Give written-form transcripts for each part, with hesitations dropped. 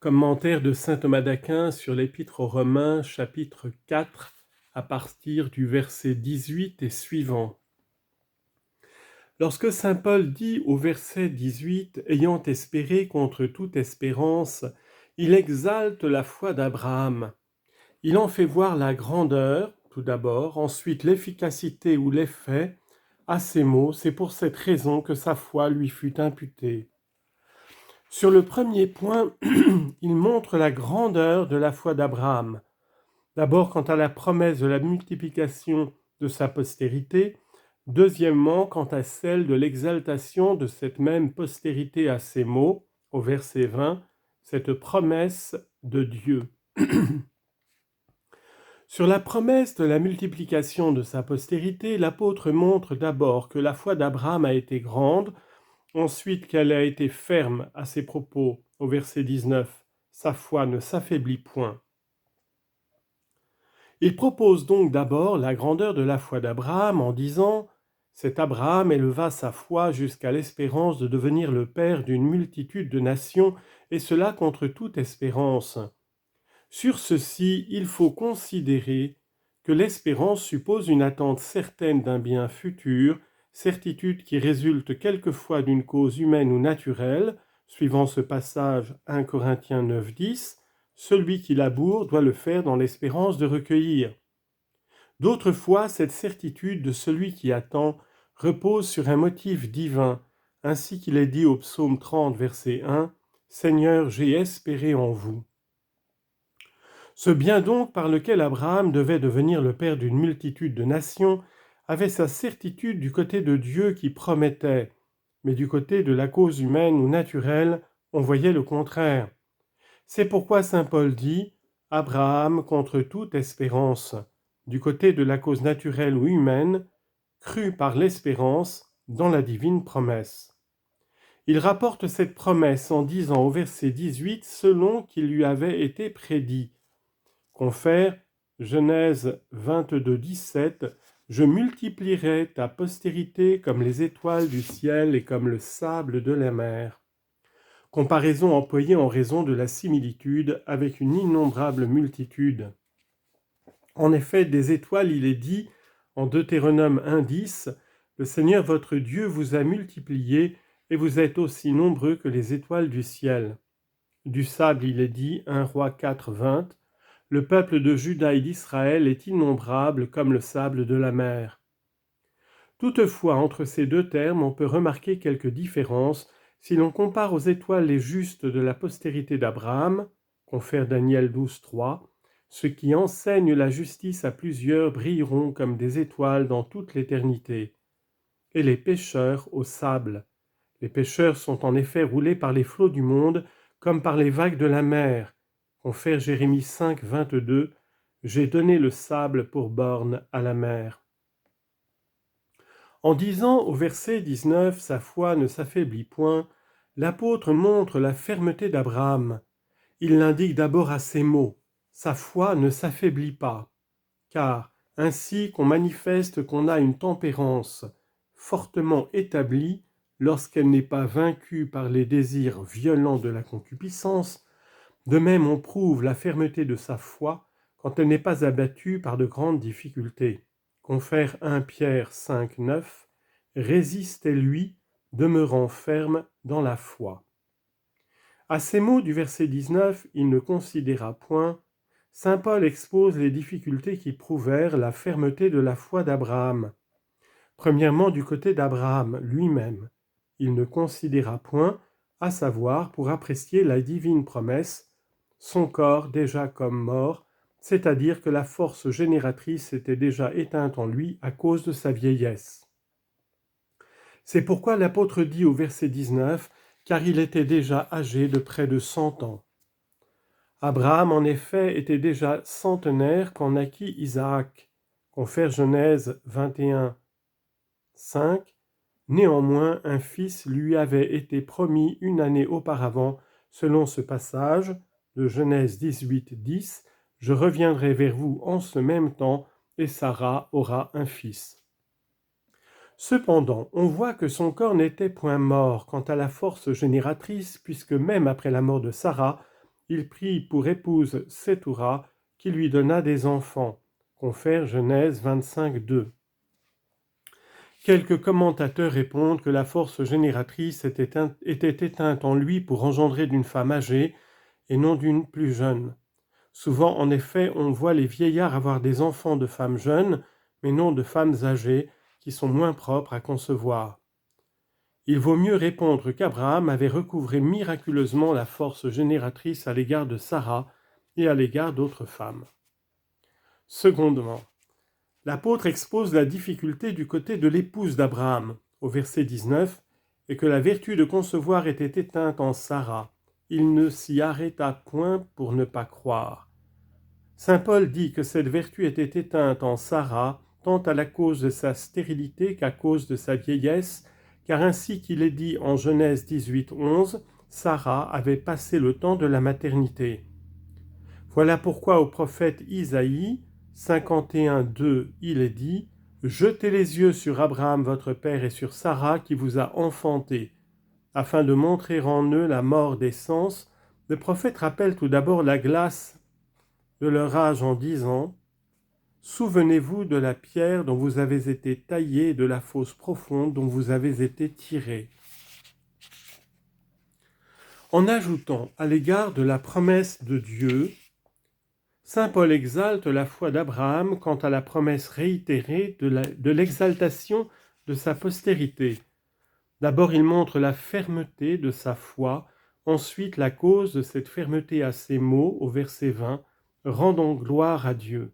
Commentaire de saint Thomas d'Aquin sur l'Épître aux Romains, chapitre 4, à partir du verset 18 et suivant. Lorsque saint Paul dit au verset 18 « Ayant espéré contre toute espérance », il exalte la foi d'Abraham. Il en fait voir la grandeur, tout d'abord, ensuite l'efficacité ou l'effet. À ces mots, c'est pour cette raison que sa foi lui fut imputée. Sur le premier point, il montre la grandeur de la foi d'Abraham. D'abord quant à la promesse de la multiplication de sa postérité, deuxièmement quant à celle de l'exaltation de cette même postérité à ces mots, au verset 20, cette promesse de Dieu. Sur la promesse de la multiplication de sa postérité, l'apôtre montre d'abord que la foi d'Abraham a été grande, ensuite qu'elle a été ferme à ses propos, au verset 19, sa foi ne s'affaiblit point. Il propose donc d'abord la grandeur de la foi d'Abraham en disant « Cet Abraham éleva sa foi jusqu'à l'espérance de devenir le père d'une multitude de nations, et cela contre toute espérance. » Sur ceci, il faut considérer que l'espérance suppose une attente certaine d'un bien futur, certitude qui résulte quelquefois d'une cause humaine ou naturelle, suivant ce passage 1 Corinthiens 9, 10, celui qui laboure doit le faire dans l'espérance de recueillir. D'autres fois, cette certitude de celui qui attend repose sur un motif divin, ainsi qu'il est dit au psaume 30, verset 1, « Seigneur, j'ai espéré en vous ». Ce bien donc par lequel Abraham devait devenir le père d'une multitude de nations avait sa certitude du côté de Dieu qui promettait, mais du côté de la cause humaine ou naturelle, on voyait le contraire. C'est pourquoi saint Paul dit « Abraham, contre toute espérance, du côté de la cause naturelle ou humaine, crut par l'espérance dans la divine promesse. » Il rapporte cette promesse en disant au verset 18 selon qu'il lui avait été prédit. Confère Genèse 22, 17 « Je multiplierai ta postérité comme les étoiles du ciel et comme le sable de la mer. » Comparaison employée en raison de la similitude avec une innombrable multitude. En effet, des étoiles, il est dit en Deutéronome 1, 10 « Le Seigneur votre Dieu vous a multipliés et vous êtes aussi nombreux que les étoiles du ciel. » Du sable, il est dit 1 Roi 4, 20 « Le peuple de Juda et d'Israël est innombrable comme le sable de la mer. » Toutefois, entre ces deux termes, on peut remarquer quelques différences si l'on compare aux étoiles les justes de la postérité d'Abraham, confère Daniel 12, 3, ceux qui enseignent la justice à plusieurs brilleront comme des étoiles dans toute l'éternité, et les pécheurs au sable. Les pécheurs sont en effet roulés par les flots du monde comme par les vagues de la mer, confère Jérémie 5, 22, « J'ai donné le sable pour borne à la mer. » En disant au verset 19 « Sa foi ne s'affaiblit point », l'apôtre montre la fermeté d'Abraham. Il l'indique d'abord à ces mots « Sa foi ne s'affaiblit pas », car ainsi qu'on manifeste qu'on a une tempérance fortement établie lorsqu'elle n'est pas vaincue par les désirs violents de la concupiscence, de même on prouve la fermeté de sa foi quand elle n'est pas abattue par de grandes difficultés. Confère 1 Pierre 5, 9, « Résistez-lui, demeurant ferme dans la foi. » À ces mots du verset 19, il ne considéra point, saint Paul expose les difficultés qui prouvèrent la fermeté de la foi d'Abraham. Premièrement, du côté d'Abraham lui-même, il ne considéra point, à savoir, pour apprécier la divine promesse, son corps déjà comme mort, c'est-à-dire que la force génératrice était déjà éteinte en lui à cause de sa vieillesse. C'est pourquoi l'apôtre dit au verset 19, car il était déjà âgé de près de 100 ans. Abraham, en effet, était déjà centenaire quand naquit Isaac, confère Genèse 21, 5. Néanmoins, un fils lui avait été promis une année auparavant, selon ce passage de Genèse 18, 10. « Je reviendrai vers vous en ce même temps, et Sarah aura un fils. » Cependant, on voit que son corps n'était point mort quant à la force génératrice, puisque même après la mort de Sarah, il prit pour épouse Sétoura, qui lui donna des enfants. Confère Genèse 25, 2. Quelques commentateurs répondent que la force génératrice était éteinte en lui pour engendrer d'une femme âgée et non d'une plus jeune. Souvent, en effet, on voit les vieillards avoir des enfants de femmes jeunes, mais non de femmes âgées, qui sont moins propres à concevoir. Il vaut mieux répondre qu'Abraham avait recouvré miraculeusement la force génératrice à l'égard de Sarah et à l'égard d'autres femmes. Secondement, l'apôtre expose la difficulté du côté de l'épouse d'Abraham, au verset 19, et que la vertu de concevoir était éteinte en Sarah. Il ne s'y arrêta point pour ne pas croire. Saint Paul dit que cette vertu était éteinte en Sarah, tant à la cause de sa stérilité qu'à cause de sa vieillesse, car ainsi qu'il est dit en Genèse 18, 11, Sarah avait passé le temps de la maternité. Voilà pourquoi au prophète Isaïe, 51, 2, il est dit « Jetez les yeux sur Abraham votre père et sur Sarah qui vous a enfanté. » Afin de montrer en eux la mort des sens, le prophète rappelle tout d'abord la glace de leur âge en disant « Souvenez-vous de la pierre dont vous avez été taillés et de la fosse profonde dont vous avez été tirés. » En ajoutant à l'égard de la promesse de Dieu, saint Paul exalte la foi d'Abraham quant à la promesse réitérée de l'exaltation de sa postérité. D'abord, il montre la fermeté de sa foi, ensuite la cause de cette fermeté à ces mots au verset 20, « Rendons gloire à Dieu ».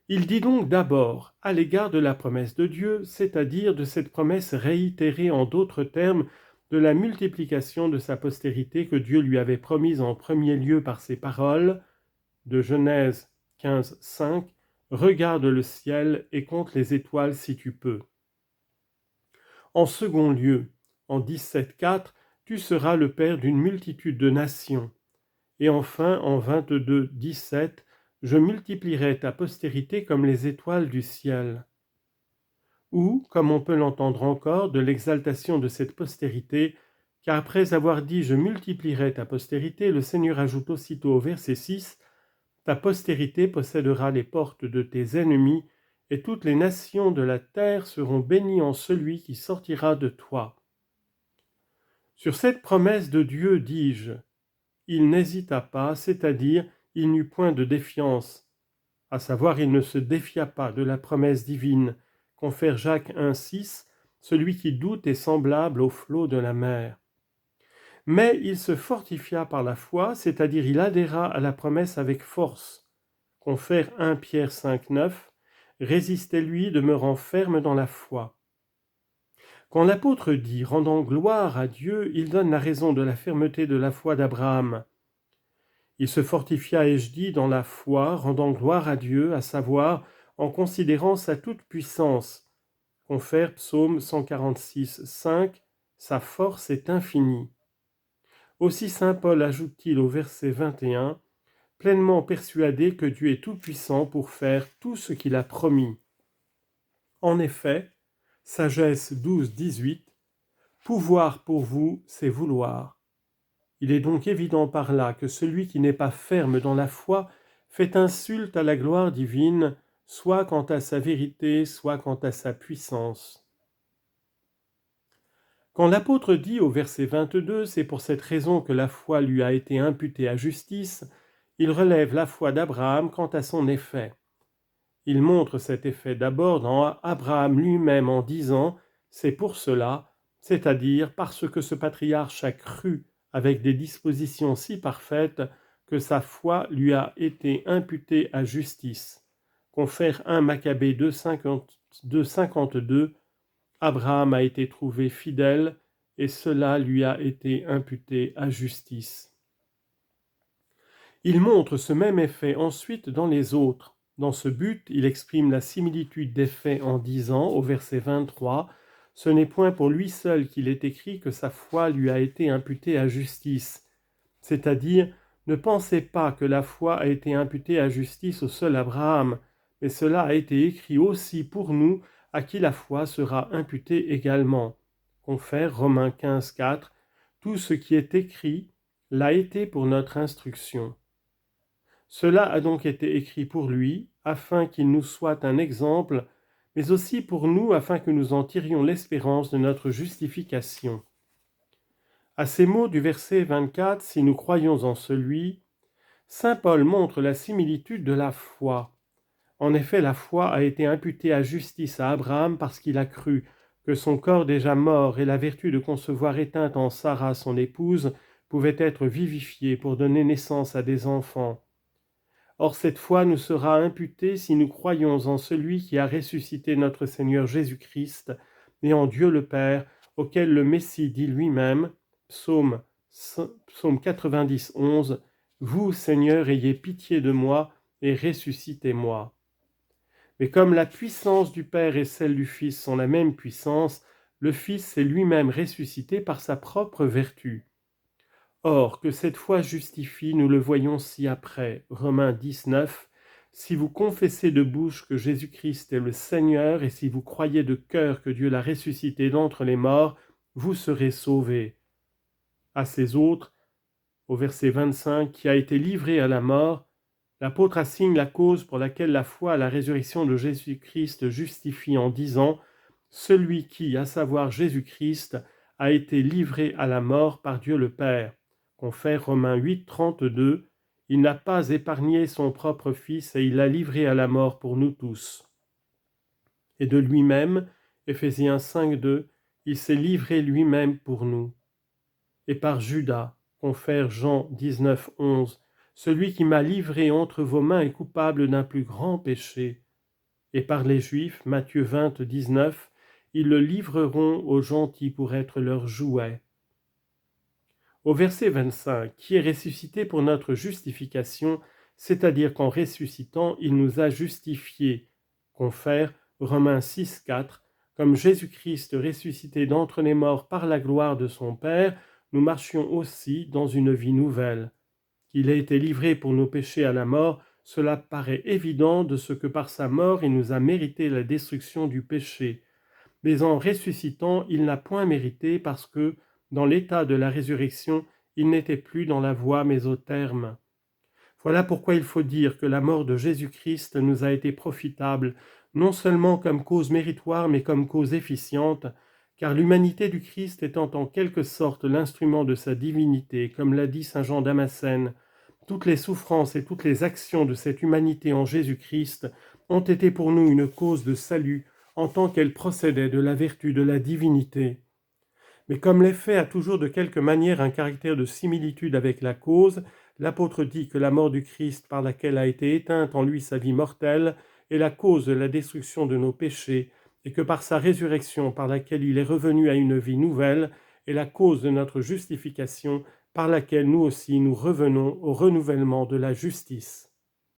Il dit donc d'abord à l'égard de la promesse de Dieu, c'est-à-dire de cette promesse réitérée en d'autres termes de la multiplication de sa postérité que Dieu lui avait promise en premier lieu par ses paroles, de Genèse 15, 5, « Regarde le ciel et compte les étoiles si tu peux. » En second lieu, en 17, 4, « Tu seras le père d'une multitude de nations. » Et enfin, en 22, 17, « Je multiplierai ta postérité comme les étoiles du ciel. » Ou, comme on peut l'entendre encore, de l'exaltation de cette postérité, car après avoir dit « Je multiplierai ta postérité », le Seigneur ajoute aussitôt au verset 6, « Ta postérité possédera les portes de tes ennemis, et toutes les nations de la terre seront bénies en celui qui sortira de toi. » Sur cette promesse de Dieu, dis-je, il n'hésita pas, c'est-à-dire il n'eut point de défiance, à savoir il ne se défia pas de la promesse divine, confère Jacques 1,6, celui qui doute est semblable au flot de la mer. Mais il se fortifia par la foi, c'est-à-dire il adhéra à la promesse avec force, confère 1 Pierre 5,9, résistez-lui demeurant ferme dans la foi. Quand l'apôtre dit « rendant gloire à Dieu », il donne la raison de la fermeté de la foi d'Abraham. Il se fortifia, ai-je dit, dans la foi, rendant gloire à Dieu, à savoir en considérant sa toute-puissance. Confère Psaume 146, 5, « Sa force est infinie. » Aussi saint Paul ajoute-t-il au verset 21, « Pleinement persuadé que Dieu est tout-puissant pour faire tout ce qu'il a promis. » En effet, Sagesse 12, 18, « Pouvoir pour vous, c'est vouloir. » Il est donc évident par là que celui qui n'est pas ferme dans la foi fait insulte à la gloire divine, soit quant à sa vérité, soit quant à sa puissance. Quand l'apôtre dit au verset 22, c'est pour cette raison que la foi lui a été imputée à justice, il relève la foi d'Abraham quant à son effet. Il montre cet effet d'abord dans Abraham lui-même en disant « c'est pour cela », c'est-à-dire parce que ce patriarche a cru avec des dispositions si parfaites que sa foi lui a été imputée à justice. Confère 1 Maccabée 2,52, Abraham a été trouvé fidèle et cela lui a été imputé à justice. Il montre ce même effet ensuite dans les autres. Dans ce but, il exprime la similitude des faits en disant, au verset 23, « Ce n'est point pour lui seul qu'il est écrit que sa foi lui a été imputée à justice. » C'est-à-dire, ne pensez pas que la foi a été imputée à justice au seul Abraham, mais cela a été écrit aussi pour nous, à qui la foi sera imputée également. Confère Romains 15, 4, « Tout ce qui est écrit l'a été pour notre instruction. Cela a donc été écrit pour lui, afin qu'il nous soit un exemple, mais aussi pour nous, afin que nous en tirions l'espérance de notre justification. À ces mots du verset 24, si nous croyons en celui, saint Paul montre la similitude de la foi. En effet, la foi a été imputée à justice à Abraham parce qu'il a cru que son corps déjà mort et la vertu de concevoir éteinte en Sarah, son épouse, pouvaient être vivifiés pour donner naissance à des enfants. Or cette foi nous sera imputée si nous croyons en celui qui a ressuscité notre Seigneur Jésus-Christ et en Dieu le Père, auquel le Messie dit lui-même, psaume 90, 11, « Vous, Seigneur, ayez pitié de moi et ressuscitez-moi. » Mais comme la puissance du Père et celle du Fils sont la même puissance, le Fils s'est lui-même ressuscité par sa propre vertu. Or, que cette foi justifie, nous le voyons ci-après, Romains 19, « Si vous confessez de bouche que Jésus-Christ est le Seigneur, et si vous croyez de cœur que Dieu l'a ressuscité d'entre les morts, vous serez sauvés. » À ces autres, au verset 25, qui a été livré à la mort, l'apôtre assigne la cause pour laquelle la foi à la résurrection de Jésus-Christ justifie en disant « Celui qui, à savoir Jésus-Christ, a été livré à la mort par Dieu le Père. » Confère Romains 8, 32, « Il n'a pas épargné son propre Fils et il l'a livré à la mort pour nous tous. » Et de lui-même, Éphésiens 5, 2, « Il s'est livré lui-même pour nous. » Et par Judas, confère Jean 19, 11, « Celui qui m'a livré entre vos mains est coupable d'un plus grand péché. » Et par les Juifs, Matthieu 20, 19, « Ils le livreront aux gentils pour être leur jouet. » Au verset 25, qui est ressuscité pour notre justification, c'est-à-dire qu'en ressuscitant, il nous a justifiés, confère Romains 6, 4, comme Jésus-Christ ressuscité d'entre les morts par la gloire de son Père, nous marchions aussi dans une vie nouvelle. Qu'il ait été livré pour nos péchés à la mort, cela paraît évident de ce que par sa mort il nous a mérité la destruction du péché. Mais en ressuscitant, il n'a point mérité parce que, dans l'état de la résurrection, il n'était plus dans la voie mais au terme. Voilà pourquoi il faut dire que la mort de Jésus-Christ nous a été profitable, non seulement comme cause méritoire mais comme cause efficiente, car l'humanité du Christ étant en quelque sorte l'instrument de sa divinité, comme l'a dit saint Jean Damascène, toutes les souffrances et toutes les actions de cette humanité en Jésus-Christ ont été pour nous une cause de salut, en tant qu'elle procédait de la vertu de la divinité. Mais comme l'effet a toujours de quelque manière un caractère de similitude avec la cause, l'apôtre dit que la mort du Christ par laquelle a été éteinte en lui sa vie mortelle est la cause de la destruction de nos péchés, et que par sa résurrection par laquelle il est revenu à une vie nouvelle est la cause de notre justification par laquelle nous aussi nous revenons au renouvellement de la justice.